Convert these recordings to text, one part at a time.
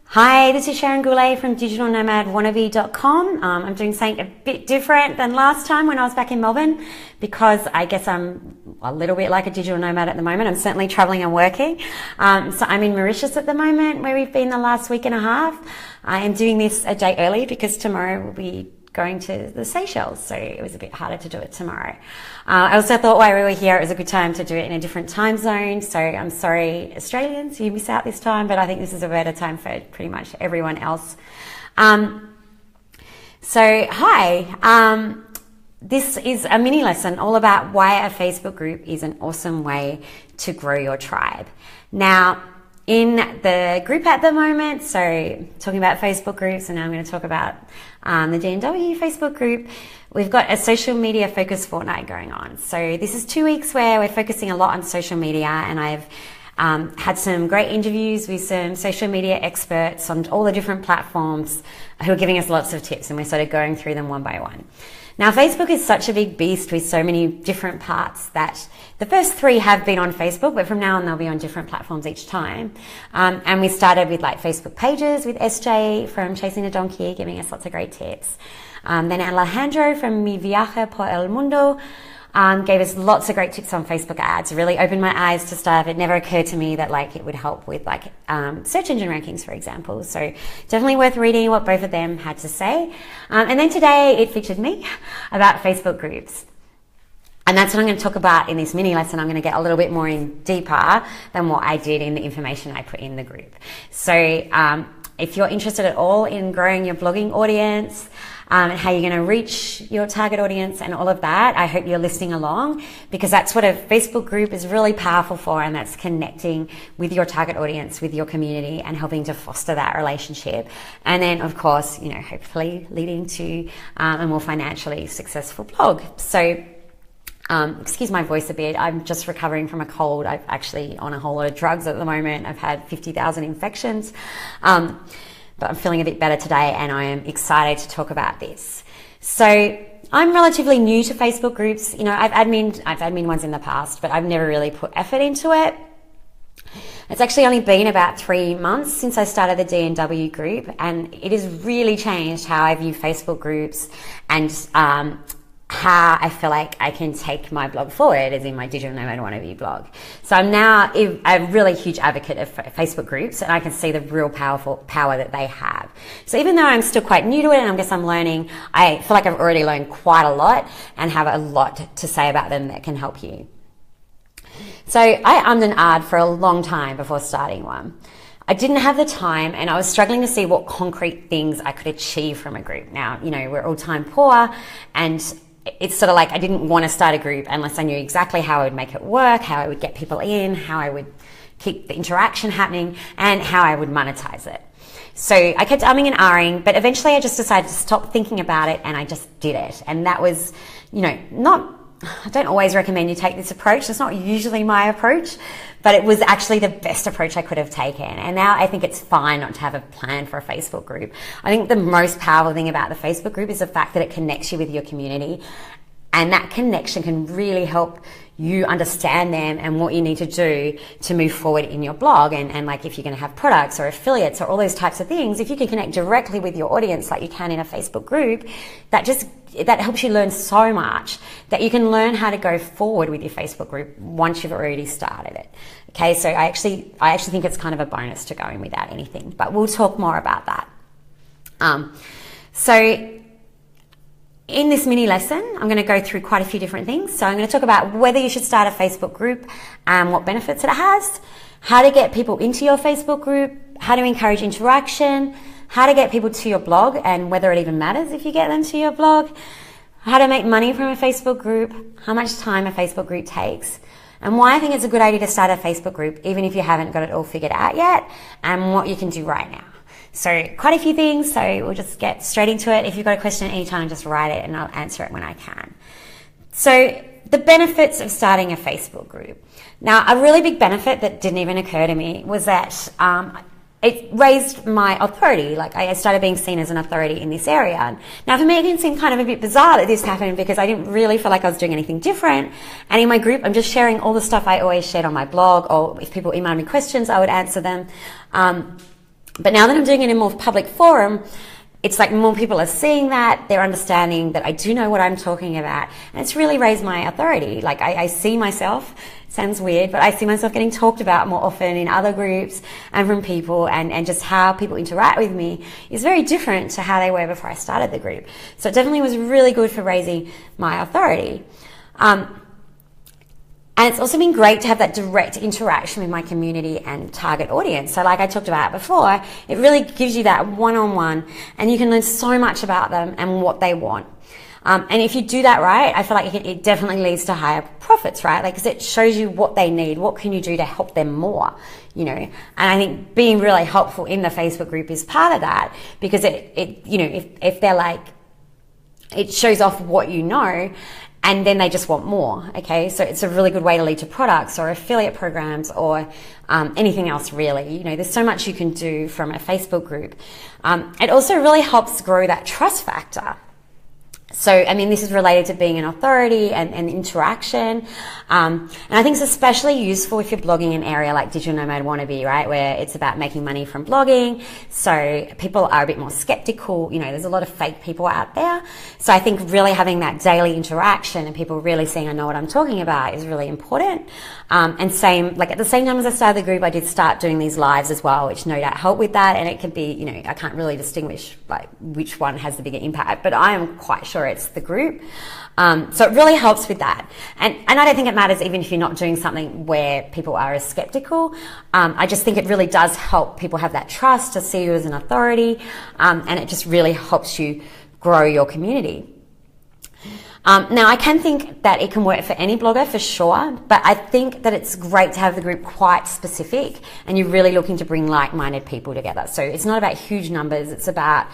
Hi, this is Sharon Goulet from digitalnomadwannabe.com. I'm doing something a bit different than last time when I was back in Melbourne because I guess I'm a little bit like a digital nomad at the moment. I'm certainly traveling and working. So I'm in Mauritius at the moment, where we've been the last week and a half. I am doing this a day early because tomorrow we'll be going to the Seychelles, so it was a bit harder to do it tomorrow. I also thought while we were here it was a good time to do it in a different time zone, so I'm sorry Australians, you miss out this time, but I think this is a better time for pretty much everyone else. This is a mini lesson all about why a Facebook group is an awesome way to grow your tribe. Now, in the group at the moment, so talking about Facebook groups, and now I'm going to talk about the D&W Facebook group, we've got a social media focus fortnight going on. So this is 2 weeks where we're focusing a lot on social media, and I've had some great interviews with some social media experts on all the different platforms who are giving us lots of tips, and we're sort of going through them one by one. Now, Facebook is such a big beast with so many different parts that the first 3 have been on Facebook, but from now on they'll be on different platforms each time. And we started with like Facebook pages with SJ from Chasing a Donkey, giving us lots of great tips. Then Alejandro from Mi Viaje por el Mundo gave us lots of great tips on Facebook ads. It really opened my eyes to stuff. It never occurred to me that like it would help with like search engine rankings, for example. So definitely worth reading what both of them had to say. And then today it featured me about Facebook groups. And that's what I'm going to talk about in this mini lesson. I'm going to get a little bit more in deeper than what I did in the information I put in the group. So if you're interested at all in growing your blogging audience, and how you're going to reach your target audience and all of that, I hope you're listening along, because that's what a Facebook group is really powerful for, and that's connecting with your target audience, with your community, and helping to foster that relationship. And then, of course, you know, hopefully leading to a more financially successful blog. So excuse my voice a bit. I'm just recovering from a cold. I'm actually on a whole lot of drugs at the moment. I've had 50,000 infections. But I'm feeling a bit better today, and I am excited to talk about this. So I'm relatively new to Facebook groups. You know, I've admin ones in the past, but I've never really put effort into it. It's actually only been about 3 months since I started the D&W group, and it has really changed how I view Facebook groups and how I feel like I can take my blog forward, as in my Digital Nomad Wannabe blog. So I'm now a really huge advocate of Facebook groups, and I can see the real power that they have. So even though I'm still quite new to it, and I guess I'm learning, I feel like I've already learned quite a lot and have a lot to say about them that can help you. So I ummed and ahed for a long time before starting one. I didn't have the time, and I was struggling to see what concrete things I could achieve from a group. Now, you know, we're all time poor, and it's sort of like I didn't want to start a group unless I knew exactly how I would make it work, how I would get people in, how I would keep the interaction happening, and how I would monetize it. So I kept umming and ahhing, but eventually I just decided to stop thinking about it, and I just did it. And that was, you know, I don't always recommend you take this approach. It's not usually my approach, but it was actually the best approach I could have taken. And now I think it's fine not to have a plan for a Facebook group. I think the most powerful thing about the Facebook group is the fact that it connects you with your community. And that connection can really help you understand them and what you need to do to move forward in your blog. And like if you're going to have products or affiliates or all those types of things, if you can connect directly with your audience like you can in a Facebook group, that helps you learn so much that you can learn how to go forward with your Facebook group once you've already started it. Okay, so I actually think it's kind of a bonus to go in without anything, but we'll talk more about that. So in this mini lesson, I'm going to go through quite a few different things. So I'm going to talk about whether you should start a Facebook group and what benefits it has, how to get people into your Facebook group, how to encourage interaction, how to get people to your blog and whether it even matters if you get them to your blog, how to make money from a Facebook group, how much time a Facebook group takes, and why I think it's a good idea to start a Facebook group even if you haven't got it all figured out yet, and what you can do right now. So quite a few things, so we'll just get straight into it. If you've got a question at any time, just write it and I'll answer it when I can. So the benefits of starting a Facebook group. Now, a really big benefit that didn't even occur to me was that it raised my authority. Like I started being seen as an authority in this area. Now for me, it can seem kind of a bit bizarre that this happened because I didn't really feel like I was doing anything different. And in my group, I'm just sharing all the stuff I always shared on my blog, or if people emailed me questions, I would answer them. But now that I'm doing it in a more public forum, it's like more people are seeing that, they're understanding that I do know what I'm talking about, and it's really raised my authority. Like I see myself, sounds weird, but I see myself getting talked about more often in other groups and from people, and just how people interact with me is very different to how they were before I started the group. So it definitely was really good for raising my authority. And it's also been great to have that direct interaction with my community and target audience. So like I talked about before, it really gives you that one-on-one, and you can learn so much about them and what they want. And if you do that right, I feel like it definitely leads to higher profits, right? Like, because it shows you what they need, what can you do to help them more, you know? And I think being really helpful in the Facebook group is part of that, because it you know, if they're like, it shows off what you know, and then they just want more, okay? So it's a really good way to lead to products or affiliate programs or anything else, really. You know, there's so much you can do from a Facebook group. It also really helps grow that trust factor. So, I mean, this is related to being an authority and interaction. And I think it's especially useful if you're blogging an area like Digital Nomad Wannabe, right? Where it's about making money from blogging. So people are a bit more skeptical. You know, there's a lot of fake people out there. So I think really having that daily interaction and people really seeing I know what I'm talking about is really important. And same, like at the same time as I started the group, I did start doing these lives as well, which no doubt help with that. And it can be, you know, I can't really distinguish like which one has the bigger impact, but I am quite sure it's the group. So it really helps with that. And I don't think it matters even if you're not doing something where people are as skeptical. I just think it really does help people have that trust to see you as an authority. And it just really helps you grow your community. Now, I can think that it can work for any blogger for sure, but I think that it's great to have the group quite specific and you're really looking to bring like-minded people together. So it's not about huge numbers. It's about,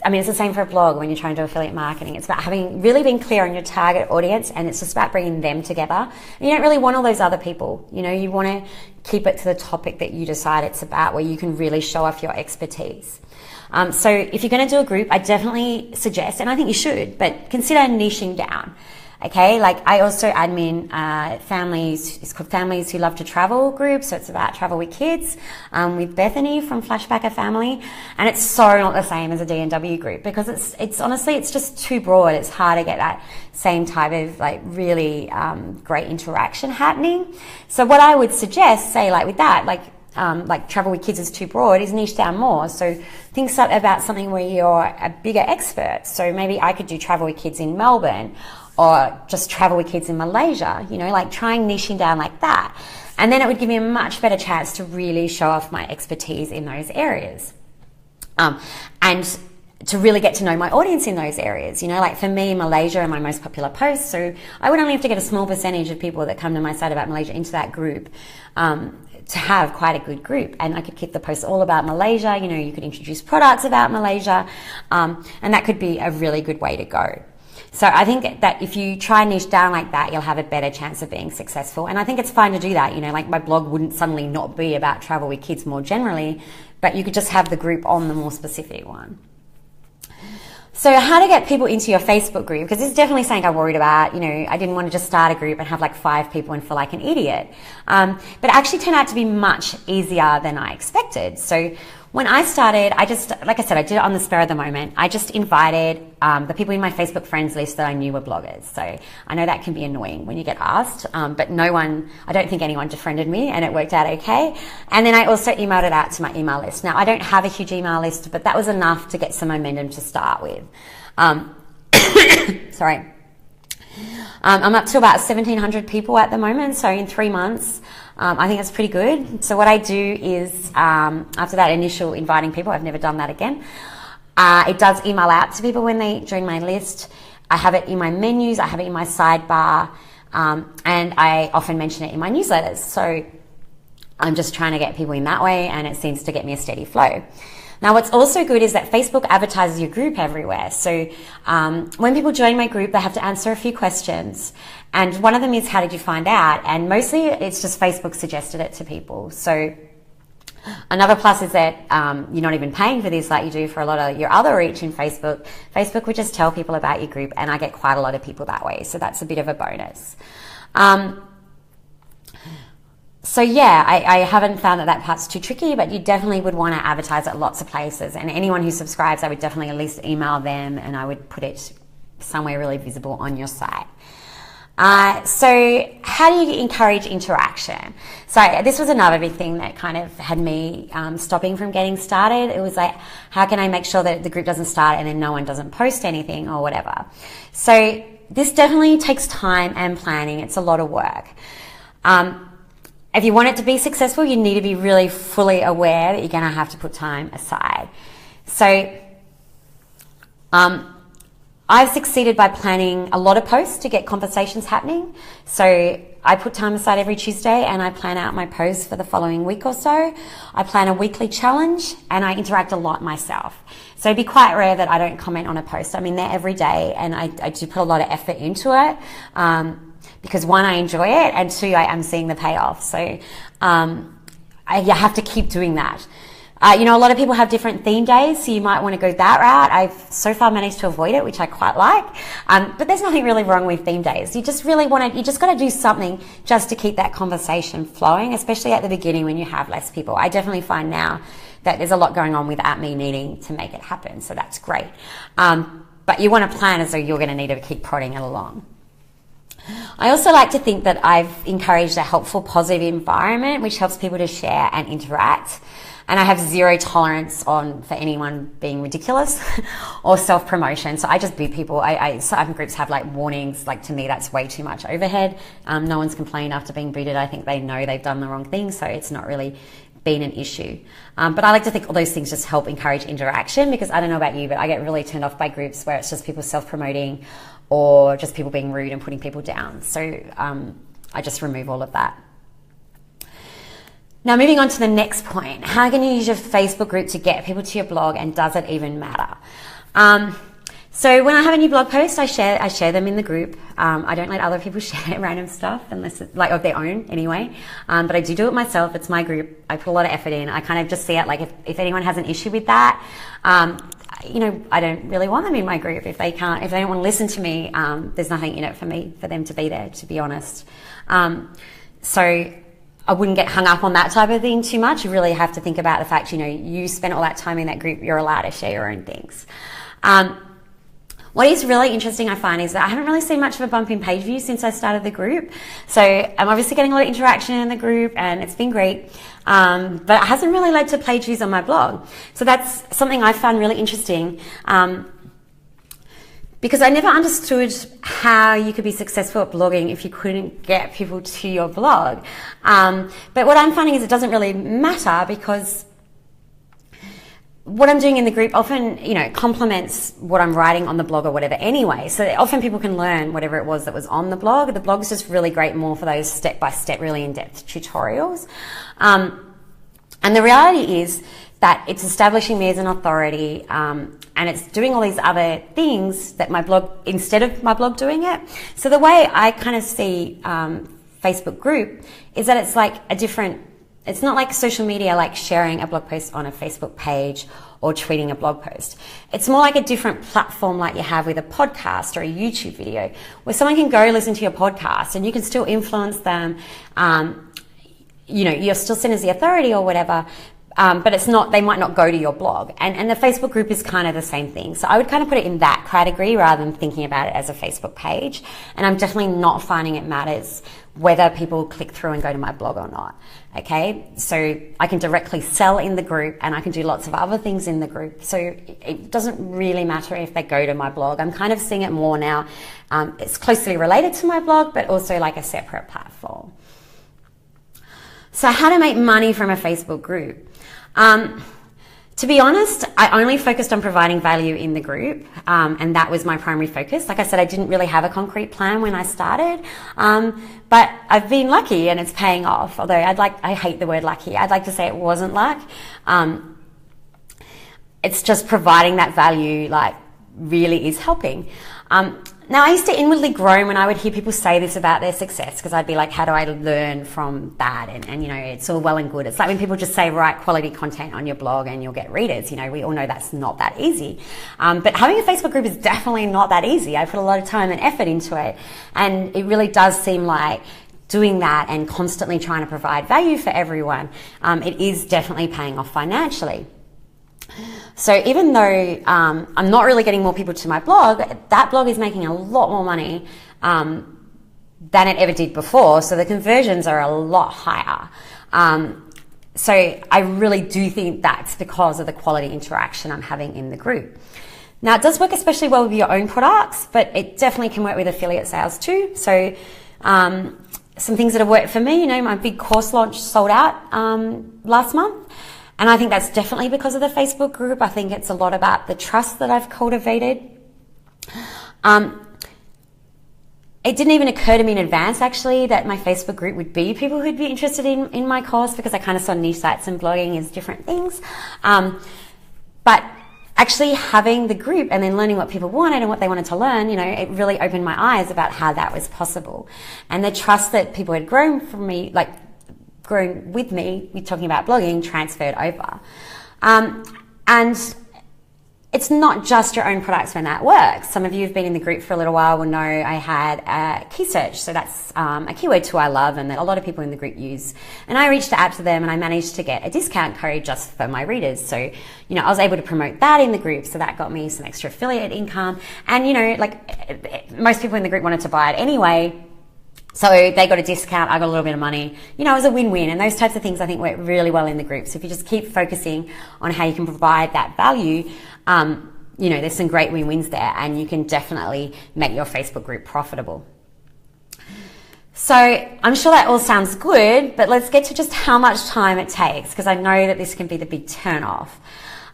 I mean, it's the same for a blog when you're trying to do affiliate marketing. It's about really being clear on your target audience, and it's just about bringing them together. And you don't really want all those other people. You know, you want to keep it to the topic that you decide it's about, where you can really show off your expertise. So if you're going to do a group, I definitely suggest, and I think you should, but consider niching down. Okay, like I also admin families, it's called Families Who Love to Travel group. So it's about travel with kids, with Bethany from Flashbacker Family. And it's so not the same as a D&W group, because it's honestly, it's just too broad. It's hard to get that same type of like really great interaction happening. So what I would suggest, say like with that, like travel with kids is too broad, is niche down more. So think about something where you're a bigger expert. So maybe I could do travel with kids in Melbourne, or just travel with kids in Malaysia, you know, like trying niching down like that. And then it would give me a much better chance to really show off my expertise in those areas. And to really get to know my audience in those areas. You know, like for me, Malaysia are my most popular posts. So I would only have to get a small percentage of people that come to my site about Malaysia into that group, to have quite a good group. And I could keep the posts all about Malaysia. You know, you could introduce products about Malaysia. And that could be a really good way to go. So I think that if you try and niche down like that, you'll have a better chance of being successful. And I think it's fine to do that. You know, like my blog wouldn't suddenly not be about travel with kids more generally, but you could just have the group on the more specific one. So how to get people into your Facebook group, because this is definitely something I worried about. You know, I didn't want to just start a group and have like 5 people and feel like an idiot. But it actually turned out to be much easier than I expected. So when I started, I just, like I said, I did it on the spur of the moment. I just invited the people in my Facebook friends list that I knew were bloggers. So I know that can be annoying when you get asked, but I don't think anyone defriended me, and it worked out okay. And then I also emailed it out to my email list. Now, I don't have a huge email list, but that was enough to get some momentum to start with. Sorry. I'm up to about 1,700 people at the moment. So in 3 months, I think that's pretty good. So what I do is, after that initial inviting people, I've never done that again. It does email out to people when they join my list. I have it in my menus. I have it in my sidebar. And I often mention it in my newsletters. So I'm just trying to get people in that way, and it seems to get me a steady flow. Now, what's also good is that Facebook advertises your group everywhere. So when people join my group, they have to answer a few questions. And one of them is, how did you find out? And mostly it's just Facebook suggested it to people. So another plus is that you're not even paying for this like you do for a lot of your other reach in Facebook. Facebook would just tell people about your group, and I get quite a lot of people that way. So that's a bit of a bonus. So yeah, I haven't found that part's too tricky, but you definitely would want to advertise at lots of places. And anyone who subscribes, I would definitely at least email them, and I would put it somewhere really visible on your site. So how do you encourage interaction? So this was another big thing that kind of had me stopping from getting started. It was like, how can I make sure that the group doesn't start and then no one doesn't post anything or whatever? So this definitely takes time and planning. It's a lot of work. If you want it to be successful, you need to be really fully aware that you're going to have to put time aside. So I've succeeded by planning a lot of posts to get conversations happening. So I put time aside every Tuesday and I plan out my posts for the following week or so. I plan a weekly challenge and I interact a lot myself. So it'd be quite rare that I don't comment on a post. I'm in there every day and I do put a lot of effort into it. Because one, I enjoy it, and two, I am seeing the payoff. So you have to keep doing that. A lot of people have different theme days, so you might want to go that route. I've so far managed to avoid it, which I quite like. But there's nothing really wrong with theme days. You just got to do something just to keep that conversation flowing, especially at the beginning when you have less people. I definitely find now that there's a lot going on without me needing to make it happen, so that's great. But you want to plan as though you're going to need to keep prodding it along. I also like to think that I've encouraged a helpful, positive environment which helps people to share and interact. And I have zero tolerance for anyone being ridiculous or self-promotion. So I just boot people. Some groups have like warnings. Like, to me, that's way too much overhead. No one's complained after being booted. I think they know they've done the wrong thing, so it's not really been an issue. But I like to think all those things just help encourage interaction, because I don't know about you, but I get really turned off by groups where it's just people self-promoting or just people being rude and putting people down. So I just remove all of that. Now, moving on to the next point, how can you use your Facebook group to get people to your blog, and does it even matter? So when I have a new blog post, I share them in the group. I don't let other people share random stuff unless it's like of their own anyway. But I do it myself. It's my group. I put a lot of effort in. I kind of just see it like if anyone has an issue with that, I don't really want them in my group. If they don't want to listen to me, there's nothing in it for them to be there, to be honest. So I wouldn't get hung up on that type of thing too much. You really have to think about the fact, you spent all that time in that group, you're allowed to share your own things. What is really interesting, I find, is that I haven't really seen much of a bump in page views since I started the group. So I'm obviously getting a lot of interaction in the group and it's been great. But it hasn't really led to page views on my blog. So that's something I found really interesting. Because I never understood how you could be successful at blogging if you couldn't get people to your blog. But what I'm finding is it doesn't really matter, because what I'm doing in the group often, complements what I'm writing on the blog or whatever anyway. So often people can learn whatever it was that was on the blog. The blog is just really great more for those step-by-step, really in-depth tutorials. And the reality is that it's establishing me as an authority, and it's doing all these other things that my blog, instead of my blog doing it. So the way I kind of see Facebook group is that it's like it's not like social media, like sharing a blog post on a Facebook page or tweeting a blog post. It's more like a different platform like you have with a podcast or a YouTube video, where someone can go listen to your podcast and you can still influence them. You're still seen as the authority or whatever, but they might not go to your blog. And the Facebook group is kind of the same thing. So I would kind of put it in that category rather than thinking about it as a Facebook page. And I'm definitely not finding it matters whether people click through and go to my blog or not. Okay, so I can directly sell in the group and I can do lots of other things in the group. So it doesn't really matter if they go to my blog. I'm kind of seeing it more now. It's closely related to my blog, but also like a separate platform. So how to make money from a Facebook group? To be honest, I only focused on providing value in the group, and that was my primary focus. Like I said, I didn't really have a concrete plan when I started, but I've been lucky and it's paying off. Although I hate the word lucky. I'd like to say it wasn't luck. It's just providing that value, like, really is helping. Now, I used to inwardly groan when I would hear people say this about their success, because I'd be like, how do I learn from that? And it's all well and good. It's like when people just say, write quality content on your blog and you'll get readers. We all know that's not that easy. But having a Facebook group is definitely not that easy. I put a lot of time and effort into it. And it really does seem like doing that and constantly trying to provide value for everyone, it is definitely paying off financially. So even though I'm not really getting more people to my blog, that blog is making a lot more money than it ever did before. So the conversions are a lot higher. So I really do think that's because of the quality interaction I'm having in the group. Now, it does work especially well with your own products, but it definitely can work with affiliate sales too. So some things that have worked for me, you know, my big course launch sold out last month. And I think that's definitely because of the Facebook group. I think it's a lot about the trust that I've cultivated. It didn't even occur to me in advance, actually, that my Facebook group would be people who'd be interested in my course, because I kind of saw niche sites and blogging as different things. But actually having the group and then learning what people wanted and what they wanted to learn, you know, it really opened my eyes about how that was possible. And the trust that people had grown from me, like grown with me, talking about blogging, transferred over. And it's not just your own products when that works. Some of you who've been in the group for a little while will know I had a key search. So that's a keyword tool I love and that a lot of people in the group use. And I reached out to them and I managed to get a discount code just for my readers. So, you know, I was able to promote that in the group. So that got me some extra affiliate income. And, you know, like most people in the group wanted to buy it anyway. So they got a discount, I got a little bit of money. You know, it was a win-win, and those types of things I think work really well in the group. So if you just keep focusing on how you can provide that value, you know, there's some great win-wins there, and you can definitely make your Facebook group profitable. So I'm sure that all sounds good, but let's get to just how much time it takes, because I know that this can be the big turn-off.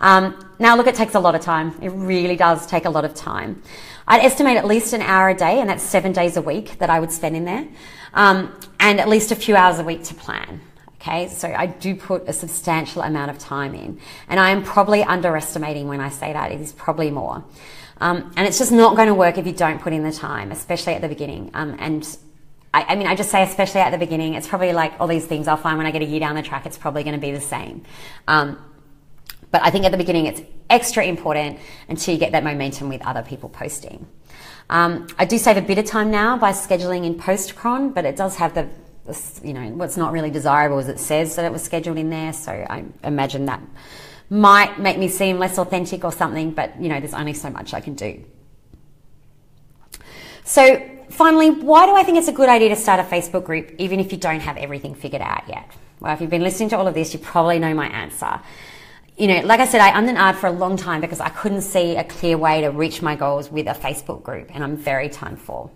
Now look, it takes a lot of time. It really does take a lot of time. I'd estimate at least an hour a day, and that's 7 days a week that I would spend in there, and at least a few hours a week to plan. Okay, so I do put a substantial amount of time in, and I am probably underestimating when I say that. It is probably more. And it's just not going to work if you don't put in the time, especially at the beginning. And I mean, I just say especially at the beginning. It's probably like all these things I'll find when I get a year down the track, it's probably going to be the same. But I think at the beginning it's extra important until you get that momentum with other people posting. I do save a bit of time now by scheduling in post-cron, but it does have the, you know, what's not really desirable is it says that it was scheduled in there. So I imagine that might make me seem less authentic or something, but you know, there's only so much I can do. So finally, why do I think it's a good idea to start a Facebook group even if you don't have everything figured out yet? Well, if you've been listening to all of this, you probably know my answer. You know, like I said, I ummed for a long time because I couldn't see a clear way to reach my goals with a Facebook group, and I'm very time poor.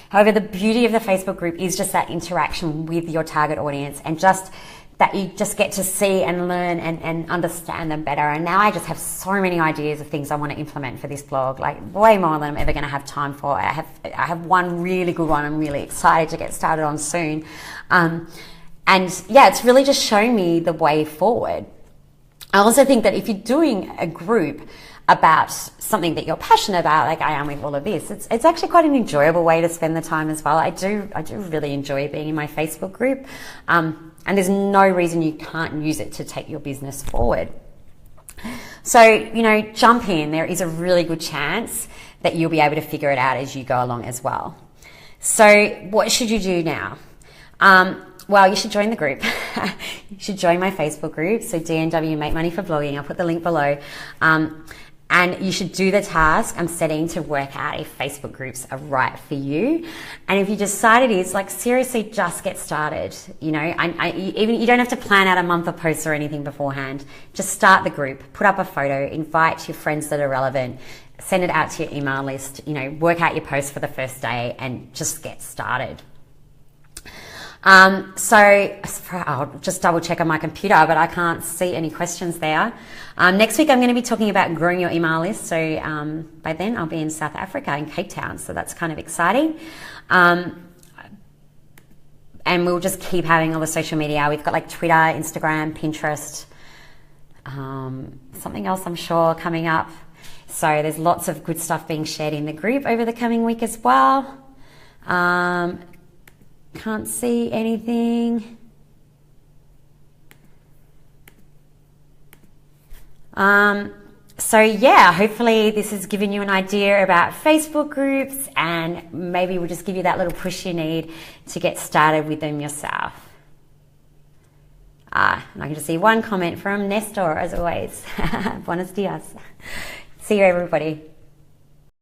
However, the beauty of the Facebook group is just that interaction with your target audience, and just that you just get to see and learn and understand them better. And now I just have so many ideas of things I want to implement for this blog, like way more than I'm ever going to have time for. I have one really good one I'm really excited to get started on soon. And yeah, it's really just shown me the way forward. I also think that if you're doing a group about something that you're passionate about, like I am with all of this, it's actually quite an enjoyable way to spend the time as well. I do really enjoy being in my Facebook group, and there's no reason you can't use it to take your business forward. So, you know, jump in. There is a really good chance that you'll be able to figure it out as you go along as well. So what should you do now? Well, you should join the group. You should join my Facebook group. So DNW Make Money for Blogging. I'll put the link below. And you should do the task I'm setting to work out if Facebook groups are right for you. And if you decide it is, like seriously, just get started. You know, even you don't have to plan out a month of posts or anything beforehand. Just start the group, put up a photo, invite your friends that are relevant, send it out to your email list, you know, work out your posts for the first day and just get started. So I'll just double check on my computer, but I can't see any questions there. Next week I'm going to be talking about growing your email list. So by then I'll be in South Africa in Cape Town. So that's kind of exciting. And we'll just keep having all the social media. We've got like Twitter, Instagram, Pinterest, something else I'm sure coming up. So there's lots of good stuff being shared in the group over the coming week as well. Can't see anything. So yeah, hopefully this has given you an idea about Facebook groups, and maybe we'll just give you that little push you need to get started with them yourself. And I can just see one comment from Nestor, as always. Buenos dias. See you, everybody.